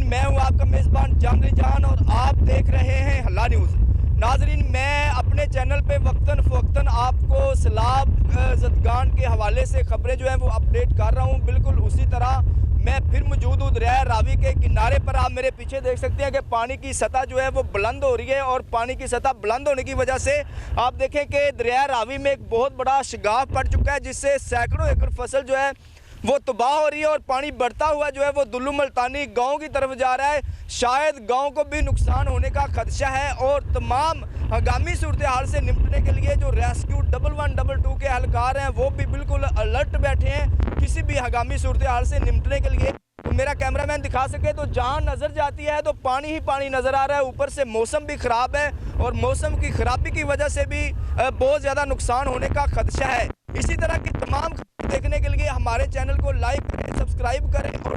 मैं हूं आपका मेज़बान जामरी जान और आप देख रहे हैं हल्ला न्यूज़। नाजरीन, मैं अपने चैनल पे वक्तन फ़वक्तन आपको सैलाब ज़दगान के हवाले से खबरें जो हैं वो अपडेट कर रहा हूं। बिल्कुल उसी तरह मैं फिर मौजूद हूँ दरिया रावी के किनारे पर। आप मेरे पीछे देख सकते हैं कि पानी की सतह जो है वो बुलंद हो रही है और पानी की सतह बुलंद होने की वजह से आप देखें कि दरिया रावी में एक बहुत बड़ा शिगाफ पड़ चुका है, जिससे सैकड़ों एकड़ फसल जो है वो तबाह हो रही है और पानी बढ़ता हुआ जो है वो दुल्लू मुल्तानी गांव की तरफ जा रहा है। शायद गांव को भी नुकसान होने का खदशा है और तमाम हंगामी सूरत हाल से निपटने के लिए जो रेस्क्यू 1112 के एहलकार हैं वो भी बिल्कुल अलर्ट बैठे हैं किसी भी हंगामी सूरत हाल से निपटने के लिए। तो मेरा कैमरामैन दिखा सके तो जहाँ नज़र जाती है तो पानी ही पानी नज़र आ रहा है। ऊपर से मौसम भी ख़राब है और मौसम की ख़राबी की वजह से भी बहुत ज़्यादा नुकसान होने का खदशा है। इसी तरह की तमाम खबरें देखने के लिए हमारे चैनल को लाइक करें, सब्सक्राइब करें और